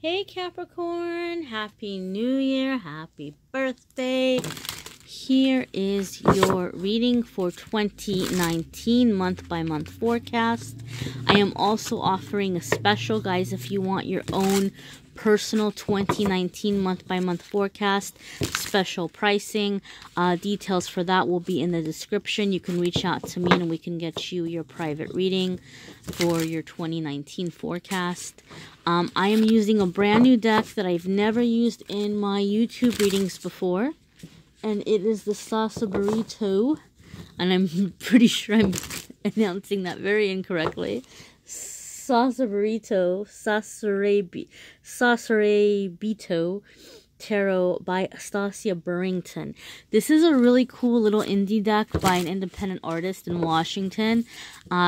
Hey Capricorn, Happy New Year, happy birthday. Here is your reading for 2019 month-by-month forecast. I am also offering a special, guys, if you want your own personal 2019 month-by-month forecast, special pricing. Details for that will be in the description. You can reach out to me and we can get you your private reading for your 2019 forecast. I am using a brand new deck that I've never used in my YouTube readings before. And it is the SASURAIBITO. And I'm pretty sure I'm announcing that very incorrectly. SASURAIBITO Tarot by Stacia Burrington. This is a really cool little indie deck by an independent artist in Washington.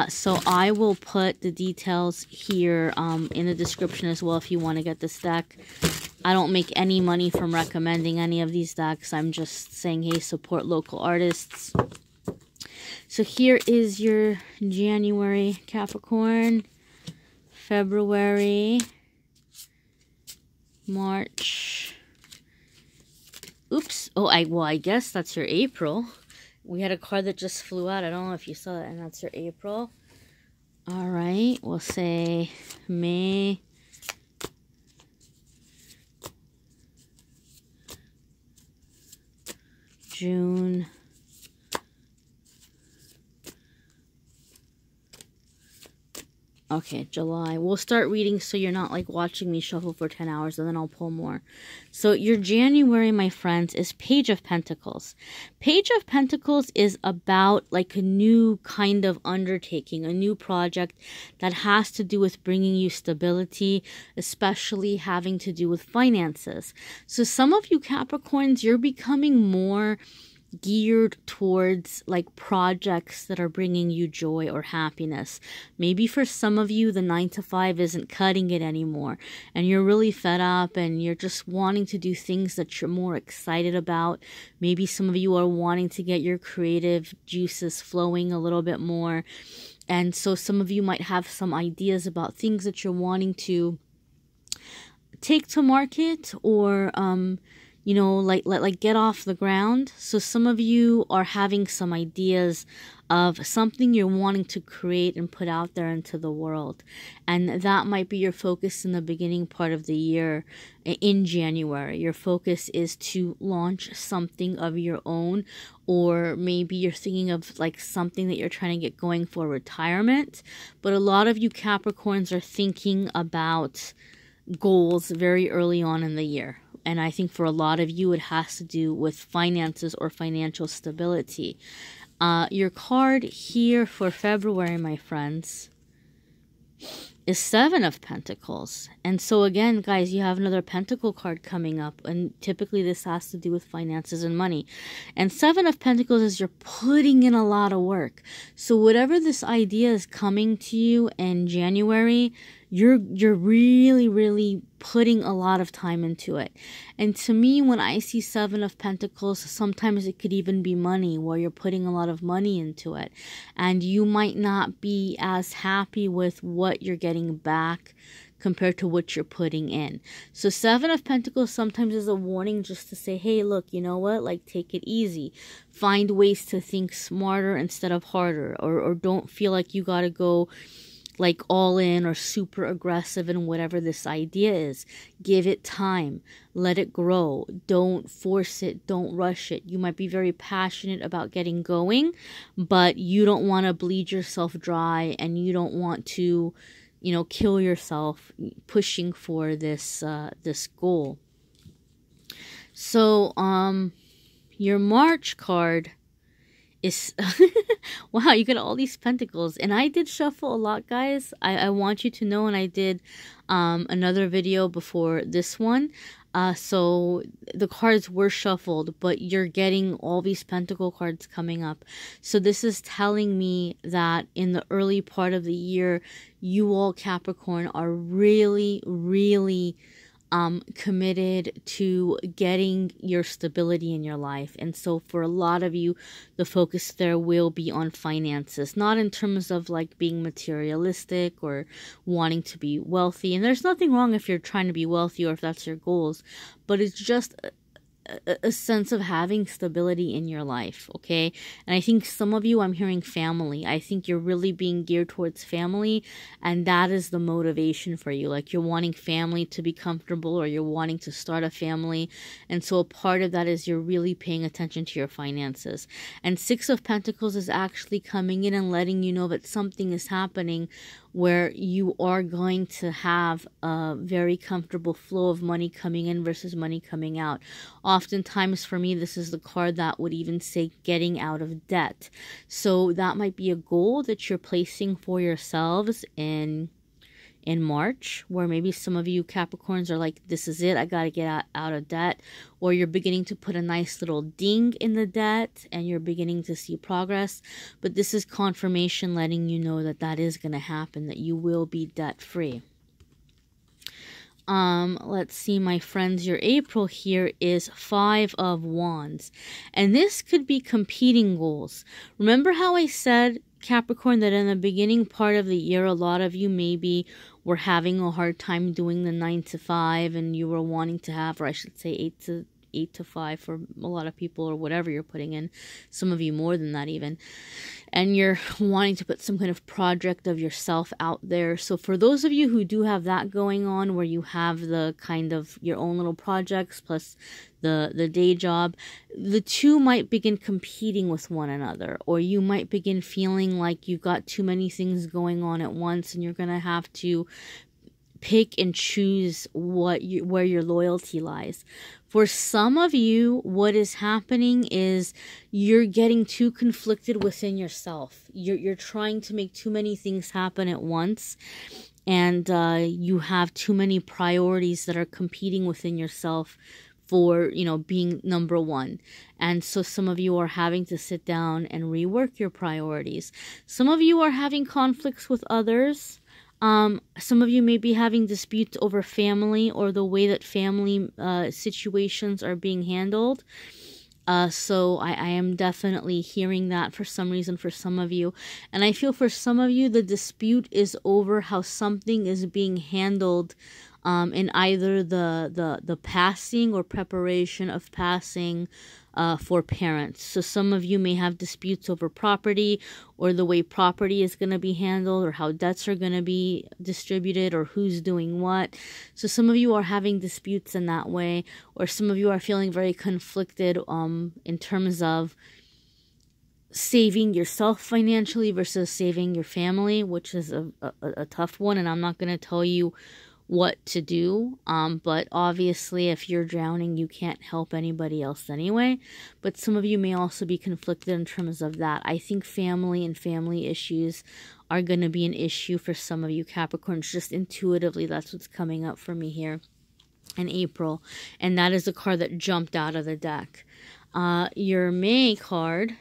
So I will put the details here in the description as well if you want to get this deck. I don't make any money from recommending any of these decks. I'm just saying, hey, support local artists. So here is your January, Capricorn, February, March. Oops. Oh, I guess that's your April. We had a card that just flew out. I don't know if you saw that, and that's your April. All right. We'll say May, June, okay, July. We'll start reading so you're not like watching me shuffle for 10 hours and then I'll pull more. So your January, my friends, is Page of Pentacles. Page of Pentacles is about like a new kind of undertaking, a new project that has to do with bringing you stability, especially having to do with finances. So some of you Capricorns, you're becoming more geared towards like projects that are bringing you joy or happiness. Maybe for some of you the 9-to-5 isn't cutting it anymore and you're really fed up and you're just wanting to do things that you're more excited about. Maybe some of you are wanting to get your creative juices flowing a little bit more, and so some of you might have some ideas about things that you're wanting to take to market or you know, like get off the ground. So some of you are having some ideas of something you're wanting to create and put out there into the world. And that might be your focus in the beginning part of the year in January. Your focus is to launch something of your own, or maybe you're thinking of like something that you're trying to get going for retirement. But a lot of you Capricorns are thinking about goals very early on in the year. And I think for a lot of you, it has to do with finances or financial stability. Your card here for February, my friends, is 7 of Pentacles. And so again, guys, you have another Pentacle card coming up. And typically this has to do with finances and money. And 7 of Pentacles is you're putting in a lot of work. So whatever this idea is coming to you in January, you're really putting a lot of time into it. And to me, when I see 7 of Pentacles, sometimes it could even be money, where you're putting a lot of money into it. And you might not be as happy with what you're getting back compared to what you're putting in. So 7 of Pentacles sometimes is a warning just to say, hey, look, you know what? Like, take it easy. Find ways to think smarter instead of harder. Or don't feel like you got to go like all in or super aggressive in whatever this idea is. Give it time. Let it grow. Don't force it. Don't rush it. You might be very passionate about getting going, but you don't want to bleed yourself dry and you don't want to, you know, kill yourself pushing for this this goal. So your March card is wow, you got all these pentacles. And I did shuffle a lot, guys. I want you to know, and I did another video before this one. So the cards were shuffled, but you're getting all these pentacle cards coming up. So this is telling me that in the early part of the year, you all Capricorn are really committed to getting your stability in your life. And so for a lot of you, the focus there will be on finances, not in terms of like being materialistic or wanting to be wealthy. And there's nothing wrong if you're trying to be wealthy or if that's your goals, but it's just a sense of having stability in your life, okay? And I think some of you, I'm hearing family. I think you're really being geared towards family, and that is the motivation for you. Like, you're wanting family to be comfortable, or you're wanting to start a family, and so a part of that is you're really paying attention to your finances. And Six of Pentacles is actually coming in and letting you know that something is happening where you are going to have a very comfortable flow of money coming in versus money coming out. Oftentimes for me, this is the card that would even say getting out of debt. So that might be a goal that you're placing for yourselves in March, where maybe some of you Capricorns are like, this is it, I got to get out of debt. Or you're beginning to put a nice little ding in the debt and you're beginning to see progress. But this is confirmation letting you know that that is going to happen, that you will be debt free. Let's see, my friends, your April here is Five of Wands. And this could be competing goals. Remember how I said, Capricorn, that in the beginning part of the year, a lot of you maybe were having a hard time doing the 9 to 5 and you were wanting to have, or I should say 8 to 5 for a lot of people, or whatever you're putting in, some of you more than that even, and you're wanting to put some kind of project of yourself out there. So for those of you who do have that going on, where you have the kind of your own little projects plus the day job, the two might begin competing with one another, or you might begin feeling like you've got too many things going on at once and you're gonna have to pick and choose where your loyalty lies. For some of you, what is happening is you're getting too conflicted within yourself. You're trying to make too many things happen at once, and you have too many priorities that are competing within yourself for, being number one. And so some of you are having to sit down and rework your priorities. Some of you are having conflicts with others. Some of you may be having disputes over family or the way that family situations are being handled. So I am definitely hearing that for some reason for some of you. And I feel for some of you, the dispute is over how something is being handled in either the passing or preparation of passing for parents. So some of you may have disputes over property, or the way property is going to be handled, or how debts are going to be distributed, or who's doing what. So some of you are having disputes in that way, or some of you are feeling very conflicted in terms of saving yourself financially versus saving your family, which is a tough one, and I'm not going to tell you what to do, but obviously if you're drowning, you can't help anybody else anyway. But some of you may also be conflicted in terms of that. I think family and family issues are going to be an issue for some of you Capricorns. Just intuitively, that's what's coming up for me here in April, and that is the card that jumped out of the deck. Your May card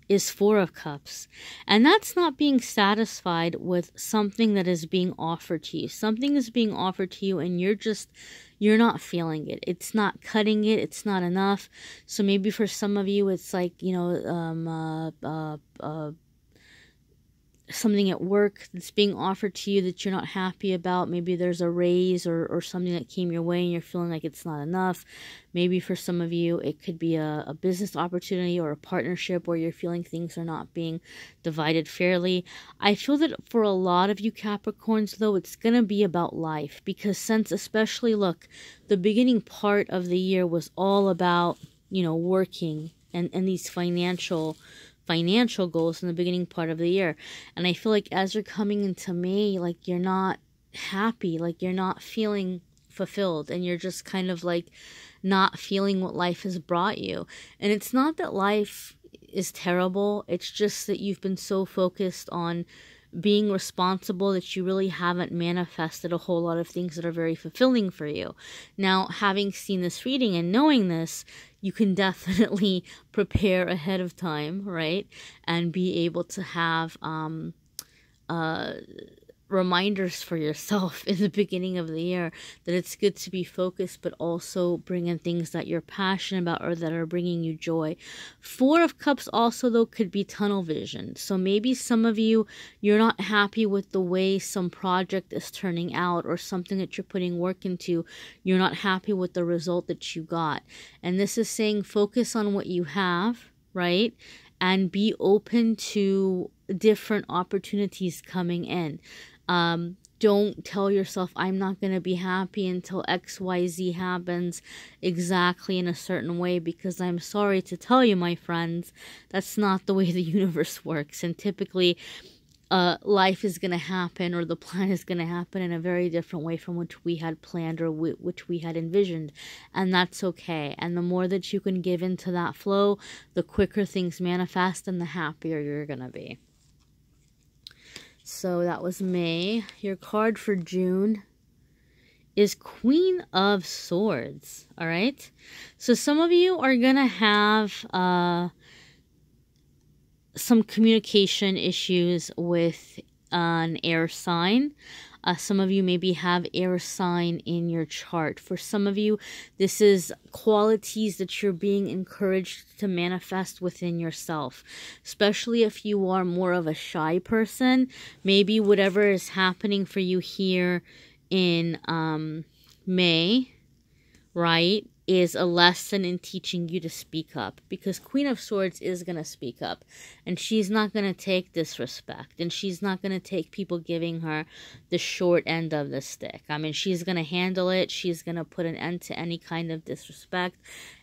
is Four of Cups, and that's not being satisfied with something that is being offered to you. Something is being offered to you and you're not feeling it. It's not cutting it. It's not enough. So maybe for some of you, it's like, something at work that's being offered to you that you're not happy about. Maybe there's a raise or something that came your way and you're feeling like it's not enough. Maybe for some of you, it could be a business opportunity or a partnership where you're feeling things are not being divided fairly. I feel that for a lot of you Capricorns, though, it's going to be about life, because since especially, look, the beginning part of the year was all about, working and these financial goals in the beginning part of the year. And I feel like as you're coming into May, like you're not happy, like you're not feeling fulfilled, and you're just kind of like not feeling what life has brought you. And it's not that life is terrible, it's just that you've been so focused on being responsible that you really haven't manifested a whole lot of things that are very fulfilling for you. Now, having seen this reading and knowing this, you can definitely prepare ahead of time, right? And be able to have reminders for yourself in the beginning of the year that it's good to be focused, but also bring in things that you're passionate about or that are bringing you joy. Four of Cups also, though, could be tunnel vision. So maybe some of you, you're not happy with the way some project is turning out, or something that you're putting work into. You're not happy with the result that you got. And this is saying focus on what you have, right? And be open to different opportunities coming in. Don't tell yourself, I'm not going to be happy until XYZ happens exactly in a certain way, because I'm sorry to tell you, my friends, that's not the way the universe works. And typically, life is going to happen, or the plan is going to happen in a very different way from which we had planned or which we had envisioned. And that's okay. And the more that you can give into that flow, the quicker things manifest and the happier you're going to be. So that was May. Your card for June is Queen of Swords. All right. So some of you are going to have some communication issues with an air sign. Some of you maybe have air sign in your chart. For some of you, this is qualities that you're being encouraged to manifest within yourself. Especially if you are more of a shy person. Maybe whatever is happening for you here in May, right, is a lesson in teaching you to speak up, because Queen of Swords is going to speak up, and she's not going to take disrespect, and she's not going to take people giving her the short end of the stick. I mean, she's going to handle it. She's going to put an end to any kind of disrespect.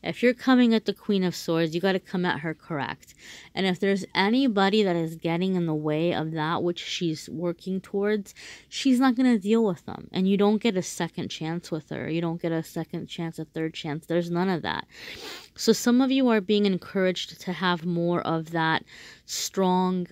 If you're coming at the Queen of Swords, you got to come at her correct. And if there's anybody that is getting in the way of that which she's working towards, she's not going to deal with them. And you don't get a second chance with her. You don't get a second chance, a third chance. There's none of that. So some of you are being encouraged to have more of that strong,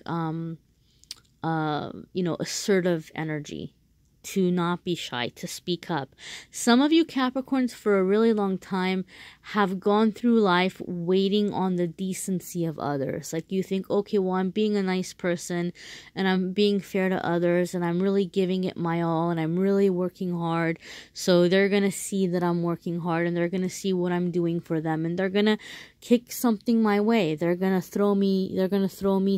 assertive energy, to not be shy, to speak up. Some of you Capricorns for a really long time have gone through life waiting on the decency of others. Like you think, okay, well, I'm being a nice person and I'm being fair to others and I'm really giving it my all and I'm really working hard. So they're going to see that I'm working hard and they're going to see what I'm doing for them and they're going to kick something my way. They're going to throw me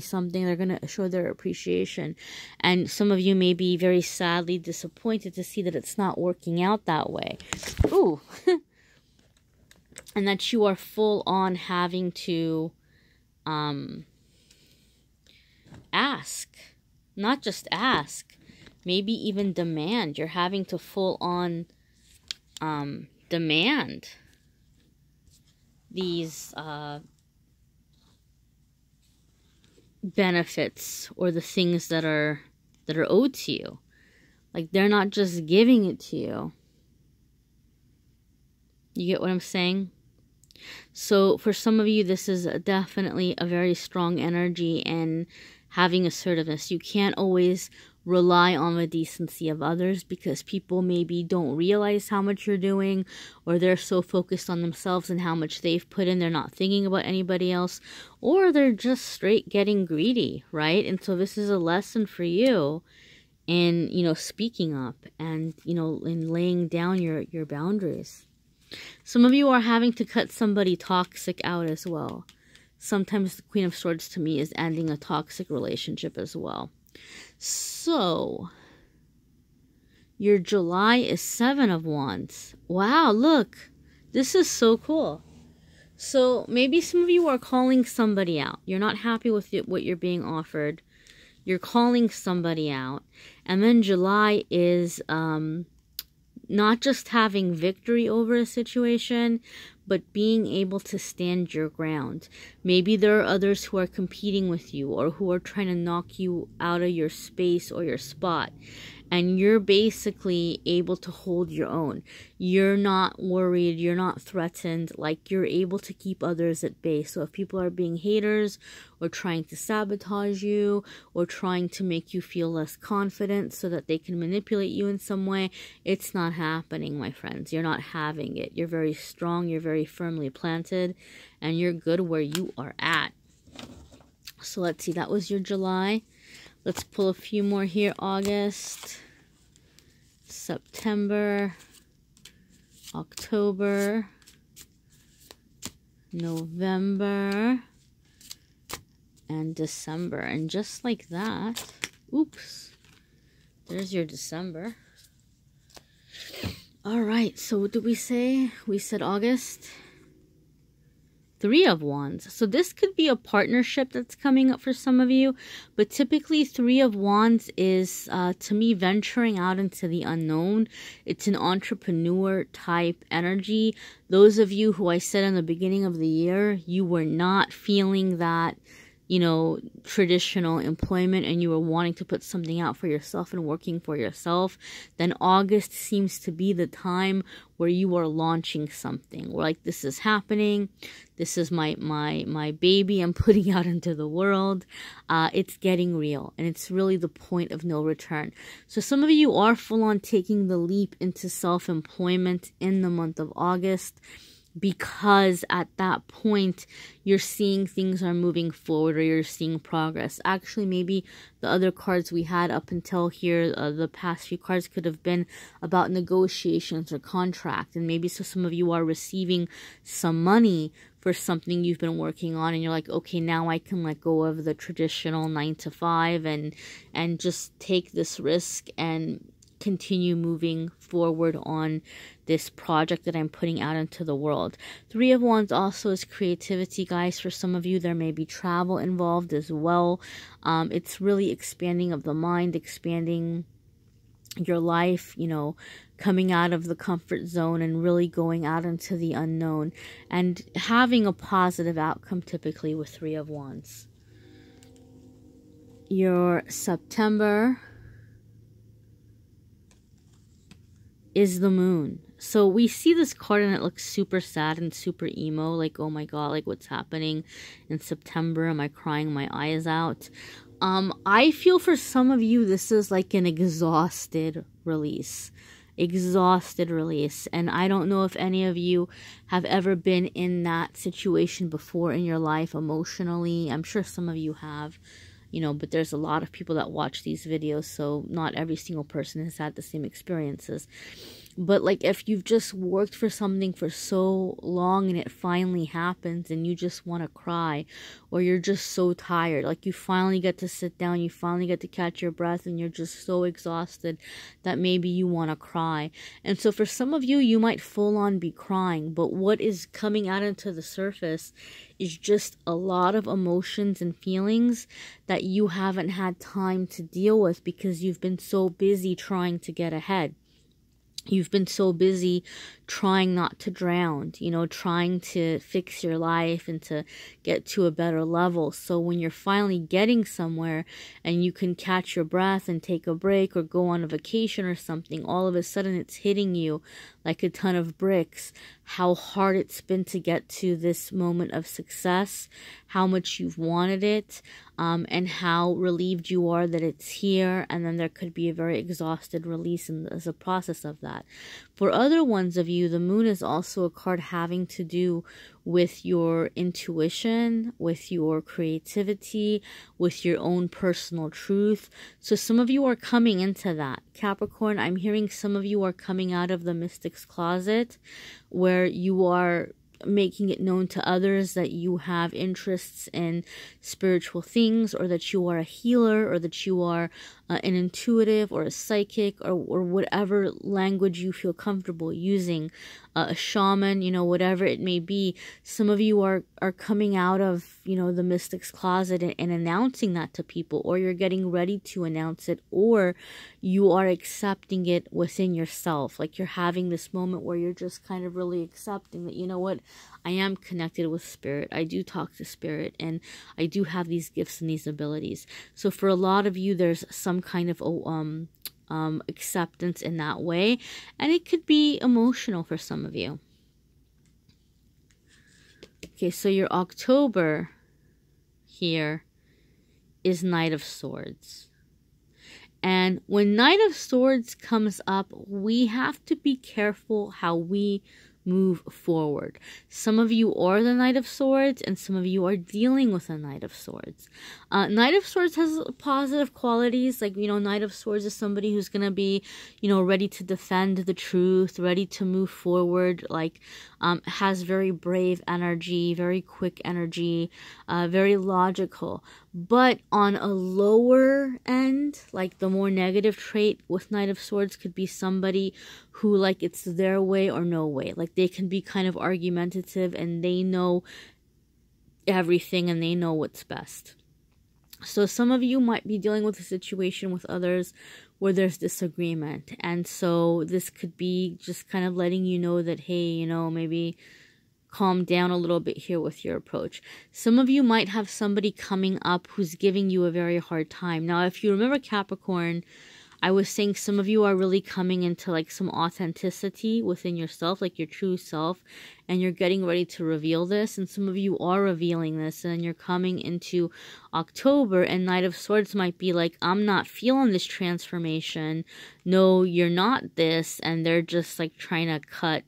something. They're going to show their appreciation. And some of you may be very sadly disappointed to see that it's not working out that way. Ooh. And that you are full on having to ask. Not just ask. Maybe even demand. You're having to full on demand these benefits or the things that are owed to you. Like they're not just giving it to you. You get what I'm saying? So for some of you, this is definitely a very strong energy and having assertiveness. You can't always rely on the decency of others because people maybe don't realize how much you're doing, or they're so focused on themselves and how much they've put in, they're not thinking about anybody else, or they're just straight getting greedy, right? And so this is a lesson for you in, speaking up and, in laying down your boundaries. Some of you are having to cut somebody toxic out as well. Sometimes the Queen of Swords to me is ending a toxic relationship as well. So, your July is 7 of Wands. Wow, look. This is so cool. So, maybe some of you are calling somebody out. You're not happy with what you're being offered. You're calling somebody out. And then July is not just having victory over a situation, but being able to stand your ground. Maybe there are others who are competing with you or who are trying to knock you out of your space or your spot. And you're basically able to hold your own. You're not worried. You're not threatened. Like, you're able to keep others at bay. So if people are being haters or trying to sabotage you or trying to make you feel less confident so that they can manipulate you in some way, it's not happening, my friends. You're not having it. You're very strong. You're very firmly planted. And you're good where you are at. So let's see. That was your July. Let's pull a few more here. August, September, October, November, and December. And just like that, oops, there's your December. All right, so what did we say? We said August. Three of Wands. So this could be a partnership that's coming up for some of you, but typically Three of Wands is, to me, venturing out into the unknown. It's an entrepreneur type energy. Those of you who I said in the beginning of the year, you were not feeling that, you know, traditional employment and you were wanting to put something out for yourself and working for yourself, then August seems to be the time where you are launching something. We're like, this is happening. This is my baby I'm putting out into the world. It's getting real, and it's really the point of no return. So some of you are full on taking the leap into self-employment in the month of August, because at that point you're seeing things are moving forward, or you're seeing progress. Actually, maybe the other cards we had up until here, the past few cards could have been about negotiations or contract, and maybe so some of you are receiving some money for something you've been working on, and you're like, okay, now I can let go of the traditional 9 to 5 and just take this risk and continue moving forward on this project that I'm putting out into the world. Three of Wands also is creativity, guys. For some of you, there may be travel involved as well. It's really expanding of the mind, expanding your life, you know, coming out of the comfort zone and really going out into the unknown and having a positive outcome, typically with Three of Wands. Your September is the Moon. So we see this card and it looks super sad and super emo, like, oh my god, like what's happening in September? Am I crying my eyes out? I feel for some of you this is like an exhausted release. And I don't know if any of you have ever been in that situation before in your life emotionally. I'm sure some of you have. You know, but there's a lot of people that watch these videos, so not every single person has had the same experiences. But like, if you've just worked for something for so long and it finally happens and you just want to cry, or you're just so tired, like you finally get to sit down, you finally get to catch your breath, and you're just so exhausted that maybe you want to cry. And so for some of you, you might full on be crying, but what is coming out into the surface is just a lot of emotions and feelings that you haven't had time to deal with because you've been so busy trying to get ahead. You've been so busy trying not to drown, you know, trying to fix your life and to get to a better level. So when you're finally getting somewhere and you can catch your breath and take a break or go on a vacation or something, all of a sudden it's hitting you like a ton of bricks, how hard it's been to get to this moment of success, how much you've wanted it, and how relieved you are that it's here. And then there could be a very exhausted release as a process of that. For other ones of you, the Moon is also a card having to do with your intuition, with your creativity, with your own personal truth. So some of you are coming into that. Capricorn, I'm hearing some of you are coming out of the mystic's closet, where you are making it known to others that you have interests in spiritual things, or that you are a healer, or that you are an intuitive or a psychic, or whatever language you feel comfortable using, a shaman, you know, whatever it may be. Some of you are coming out of, you know, the mystic's closet and announcing that to people, or you're getting ready to announce it, or you are accepting it within yourself. Like you're having this moment where you're just kind of really accepting that, you know what, I am connected with spirit. I do talk to spirit, and I do have these gifts and these abilities. So for a lot of you, there's some kind of acceptance in that way, and it could be emotional for some of you. Okay, so your October here is Knight of Swords. And when Knight of Swords comes up, we have to be careful how we move forward. Some of you are the Knight of Swords, and some of you are dealing with a Knight of Swords. Knight of Swords has positive qualities. Like, you know, Knight of Swords is somebody who's going to be, you know, ready to defend the truth, ready to move forward, like, has very brave energy, very quick energy, very logical. But on a lower end, like the more negative trait with Knight of Swords could be somebody who, like, it's their way or no way. Like, they can be kind of argumentative and they know everything and they know what's best. So some of you might be dealing with a situation with others where there's disagreement. And so this could be just kind of letting you know that, hey, you know, maybe calm down a little bit here with your approach. Some of you might have somebody coming up who's giving you a very hard time. Now, if you remember Capricorn, I was saying some of you are really coming into like some authenticity within yourself, like your true self, and you're getting ready to reveal this. And some of you are revealing this, and you're coming into October, and Knight of Swords might be like, I'm not feeling this transformation. No, you're not this. And they're just like trying to cut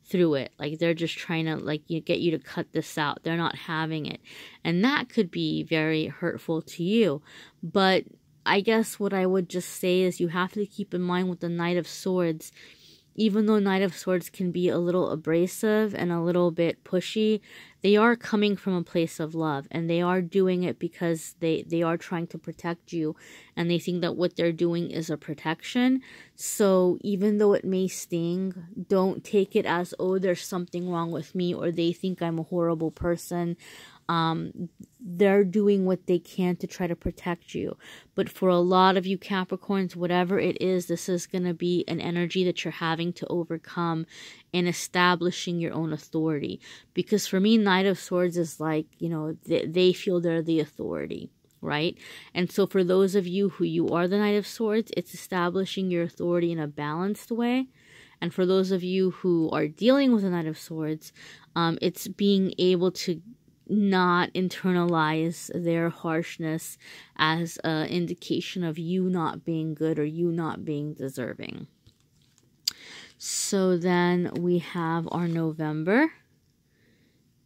through it. Like, they're just trying to like get you to cut this out. They're not having it. And that could be very hurtful to you. But I guess what I would just say is you have to keep in mind with the Knight of Swords, even though Knight of Swords can be a little abrasive and a little bit pushy, they are coming from a place of love, and they are doing it because they are trying to protect you, and they think that what they're doing is a protection. So even though it may sting, don't take it as, oh, there's something wrong with me, or they think I'm a horrible person. They're doing what they can to try to protect you. But for a lot of you Capricorns, whatever it is, this is going to be an energy that you're having to overcome in establishing your own authority. Because for me, Knight of Swords is like, you know, they feel they're the authority, right? And so for those of you who you are the Knight of Swords, it's establishing your authority in a balanced way. And for those of you who are dealing with the Knight of Swords, it's being able to not internalize their harshness as an indication of you not being good or you not being deserving. So then we have our November.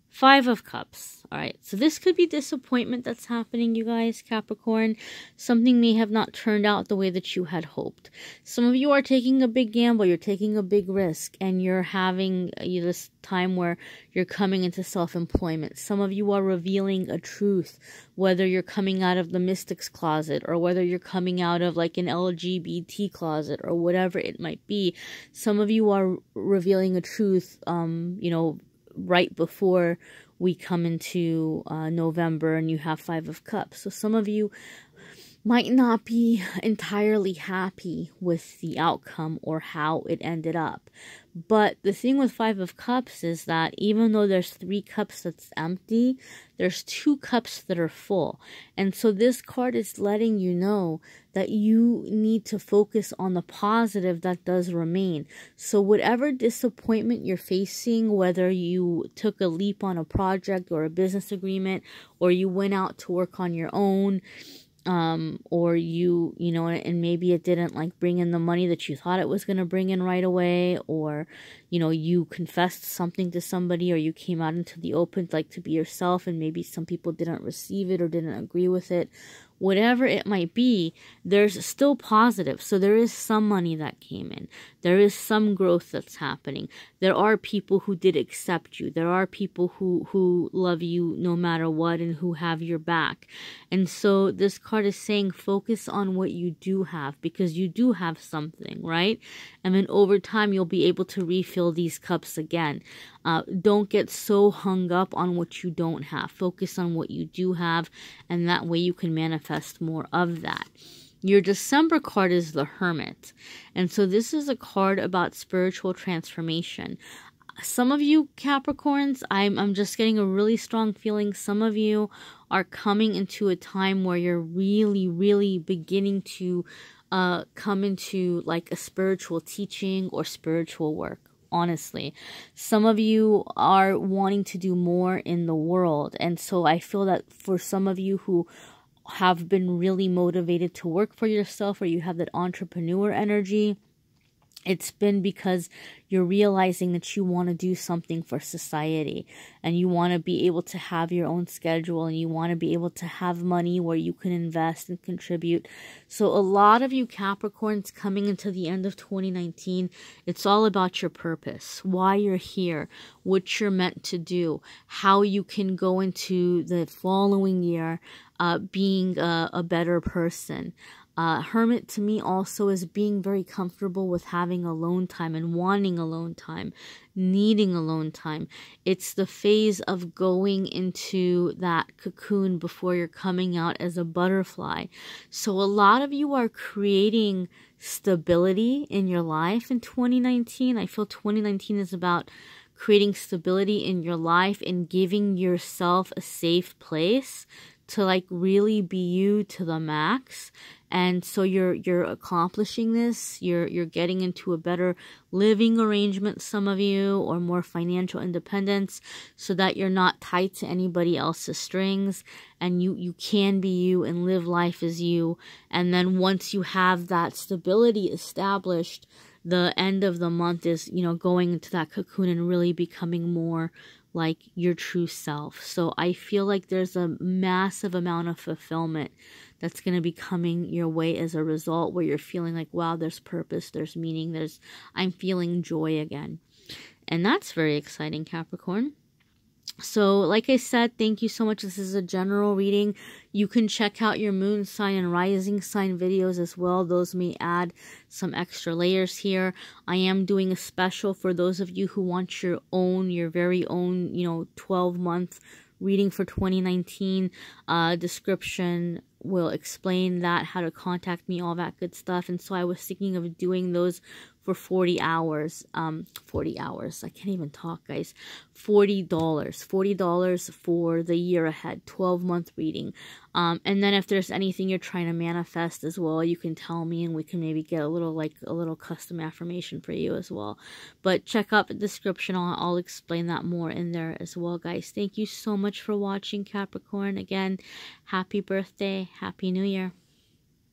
5 of Cups. All right, so this could be disappointment that's happening, you guys, Capricorn. Something may have not turned out the way that you had hoped. Some of you are taking a big gamble. You're taking a big risk, and you're having this time where you're coming into self-employment. Some of you are revealing a truth, whether you're coming out of the mystic's closet or whether you're coming out of like an LGBT closet or whatever it might be. Some of you are revealing a truth, you know, right before we come into November, and you have 5 of Cups. So some of you might not be entirely happy with the outcome or how it ended up. But the thing with 5 of Cups is that even though there's 3 cups that's empty, there's 2 cups that are full. And so this card is letting you know that you need to focus on the positive that does remain. So whatever disappointment you're facing, whether you took a leap on a project or a business agreement, or you went out to work on your own, or you know, and maybe it didn't like bring in the money that you thought it was going to bring in right away, or, you know, you confessed something to somebody, or you came out into the open, like to be yourself, and maybe some people didn't receive it or didn't agree with it. Whatever it might be, there's still positive. So there is some money that came in. There is some growth that's happening. There are people who did accept you. There are people who love you no matter what and who have your back. And so this card is saying focus on what you do have, because you do have something, right? And then over time, you'll be able to refill these cups again. Don't get so hung up on what you don't have. Focus on what you do have, and that way you can manifest more of that. Your December card is the Hermit. And so this is a card about spiritual transformation. Some of you Capricorns, I'm just getting a really strong feeling. Some of you are coming into a time where you're really, really beginning to come into like a spiritual teaching or spiritual work. Honestly, some of you are wanting to do more in the world. And so I feel that for some of you who have been really motivated to work for yourself, or you have that entrepreneur energy, It's been because you're realizing that you want to do something for society, and you want to be able to have your own schedule, and you want to be able to have money where you can invest and contribute. So a lot of you Capricorns coming into the end of 2019, it's all about your purpose, why you're here, what you're meant to do, how you can go into the following year being a better person. Hermit to me also is being very comfortable with having alone time and wanting alone time, needing alone time. It's the phase of going into that cocoon before you're coming out as a butterfly. So a lot of you are creating stability in your life in 2019. I feel 2019 is about creating stability in your life and giving yourself a safe place to like really be you to the max. And so you're accomplishing this. You're getting into a better living arrangement, some of you, or more financial independence, so that you're not tied to anybody else's strings, and you can be you and live life as you. And then once you have that stability established, the end of the month is, you know, going into that cocoon and really becoming more like your true self. So I feel like there's a massive amount of fulfillment that's going to be coming your way as a result, where you're feeling like, wow, there's purpose, there's meaning, I'm feeling joy again. And that's very exciting, Capricorn. So like I said, thank you so much. This is a general reading. You can check out your moon sign and rising sign videos as well. Those may add some extra layers here. I am doing a special for those of you who want your very own, 12-month reading for 2019. Description will explain that, how to contact me, all that good stuff. And so I was thinking of doing those for 40 hours. 40 hours. I can't even talk, guys. $40 for the year ahead, 12-month reading. And then if there's anything you're trying to manifest as well, you can tell me and we can maybe get a little custom affirmation for you as well. But check out the description. I'll explain that more in there as well, guys. Thank you so much for watching, Capricorn. Again, happy birthday. Happy New Year.